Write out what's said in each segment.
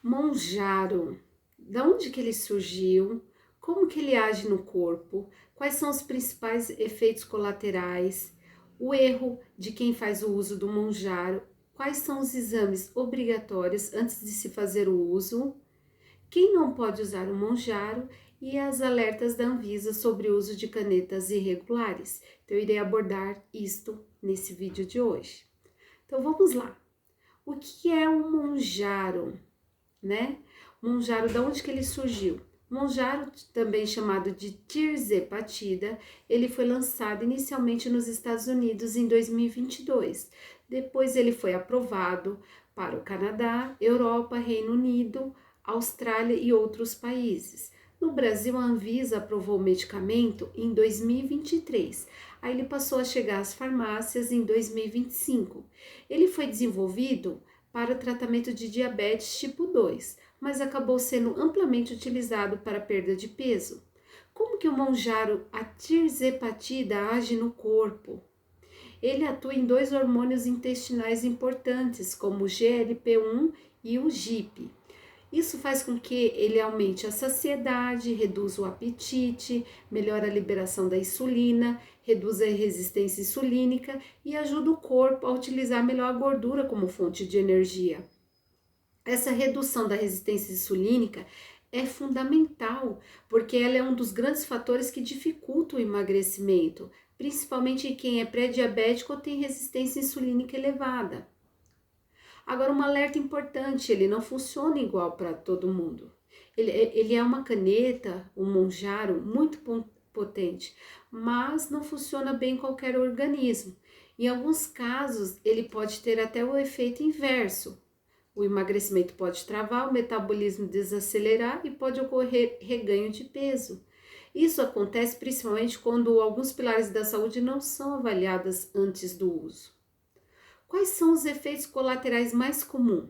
Monjaro, da onde que ele surgiu? Como que ele age no corpo? Quais são os principais efeitos colaterais? O erro de quem faz o uso do Monjaro? Quais são os exames obrigatórios antes de se fazer o uso? Quem não pode usar o Monjaro? E as alertas da Anvisa sobre o uso de canetas irregulares. Então, eu irei abordar isto nesse vídeo de hoje. Então, vamos lá. O que é um Monjaro, né? Monjaro, da onde que ele surgiu? Monjaro, também chamado de tirzepatida, ele foi lançado inicialmente nos Estados Unidos em 2022. Depois ele foi aprovado para o Canadá, Europa, Reino Unido, Austrália e outros países. No Brasil, a Anvisa aprovou o medicamento em 2023. Aí ele passou a chegar às farmácias em 2025. Ele foi desenvolvido para o tratamento de diabetes tipo 2, mas acabou sendo amplamente utilizado para perda de peso. Como que o Monjaro, a tirzepatida, age no corpo? Ele atua em dois hormônios intestinais importantes, como o GLP-1 e o GIP. Isso faz com que ele aumente a saciedade, reduza o apetite, melhora a liberação da insulina, reduz a resistência insulínica e ajuda o corpo a utilizar melhor a gordura como fonte de energia. Essa redução da resistência insulínica é fundamental, porque ela é um dos grandes fatores que dificultam o emagrecimento, principalmente em quem é pré-diabético ou tem resistência insulínica elevada. Agora, um alerta importante, ele não funciona igual para todo mundo. Ele é uma caneta, um Monjaro, muito potente, mas não funciona bem em qualquer organismo. Em alguns casos, ele pode ter até o efeito inverso. O emagrecimento pode travar, o metabolismo desacelerar e pode ocorrer reganho de peso. Isso acontece principalmente quando alguns pilares da saúde não são avaliados antes do uso. Quais são os efeitos colaterais mais comuns?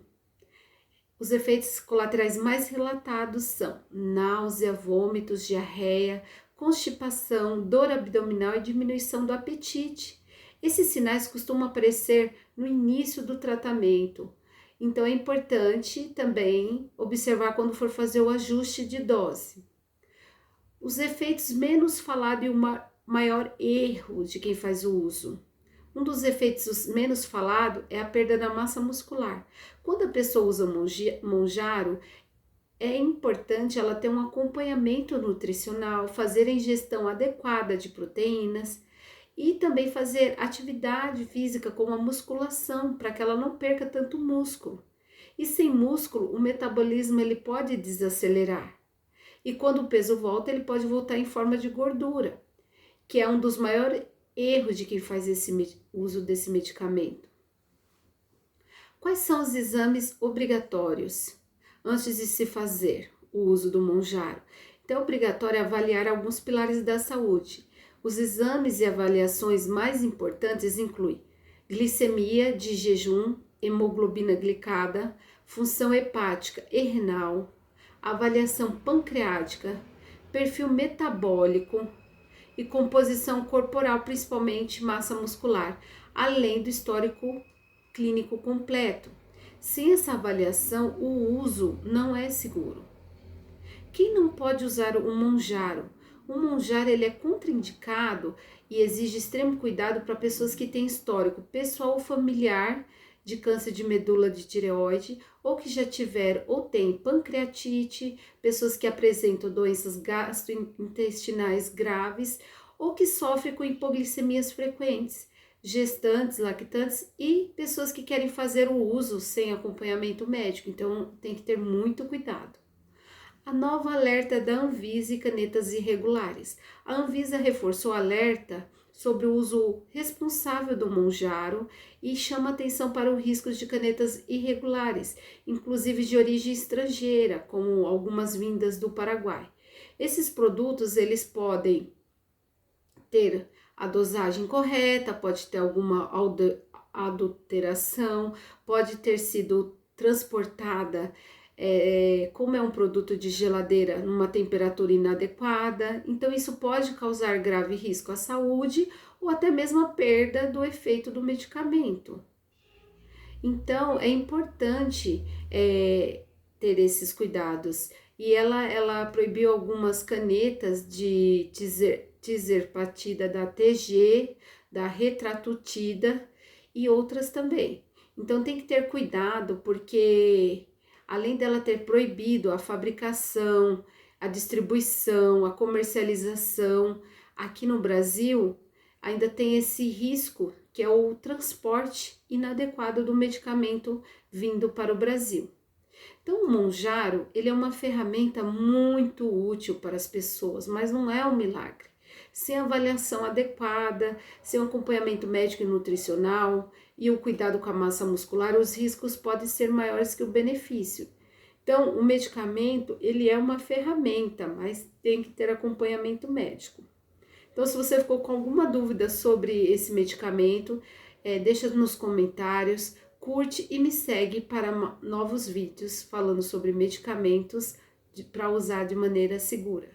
Os efeitos colaterais mais relatados são náusea, vômitos, diarreia, constipação, dor abdominal e diminuição do apetite. Esses sinais costumam aparecer no início do tratamento, então é importante também observar quando for fazer o ajuste de dose. Os efeitos menos falados e o maior erro de quem faz o uso. Um dos efeitos menos falado é a perda da massa muscular. Quando a pessoa usa Monjaro, é importante ela ter um acompanhamento nutricional, fazer a ingestão adequada de proteínas e também fazer atividade física como a musculação, para que ela não perca tanto músculo. E sem músculo, o metabolismo ele pode desacelerar. E quando o peso volta, ele pode voltar em forma de gordura, que é um dos maiores erros de quem faz uso desse medicamento. Quais são os exames obrigatórios antes de se fazer o uso do Monjaro? Então, é obrigatório avaliar alguns pilares da saúde. Os exames e avaliações mais importantes incluem glicemia de jejum, hemoglobina glicada, função hepática e renal, avaliação pancreática, perfil metabólico e composição corporal, principalmente massa muscular, além do histórico clínico completo. Sem essa avaliação, o uso não é seguro. Quem não pode usar o Monjaro? O Monjaro ele é contraindicado e exige extremo cuidado para pessoas que têm histórico pessoal ou familiar de câncer de medula de tireoide ou que já tiveram ou têm pancreatite, pessoas que apresentam doenças gastrointestinais graves ou que sofrem com hipoglicemias frequentes, gestantes, lactantes e pessoas que querem fazer o uso sem acompanhamento médico. Então tem que ter muito cuidado. A nova alerta da Anvisa e canetas irregulares. A Anvisa reforçou o alerta sobre o uso responsável do Monjaro e chama atenção para os riscos de canetas irregulares, inclusive de origem estrangeira, como algumas vindas do Paraguai. Esses produtos, eles podem ter a dosagem correta, pode ter alguma adulteração, pode ter sido transportada como é um produto de geladeira numa temperatura inadequada, então isso pode causar grave risco à saúde ou até mesmo a perda do efeito do medicamento. Então é importante ter esses cuidados. E ela proibiu algumas canetas de tizerpatida da TG, da retratutida e outras também. Então tem que ter cuidado, porque além dela ter proibido a fabricação, a distribuição, a comercialização, aqui no Brasil ainda tem esse risco, que é o transporte inadequado do medicamento vindo para o Brasil. Então, o Monjaro, ele é uma ferramenta muito útil para as pessoas, mas não é um milagre. Sem avaliação adequada, sem um acompanhamento médico e nutricional e o cuidado com a massa muscular, os riscos podem ser maiores que o benefício. Então, o medicamento, ele é uma ferramenta, mas tem que ter acompanhamento médico. Então, se você ficou com alguma dúvida sobre esse medicamento, deixa nos comentários, curte e me segue para novos vídeos falando sobre medicamentos para usar de maneira segura.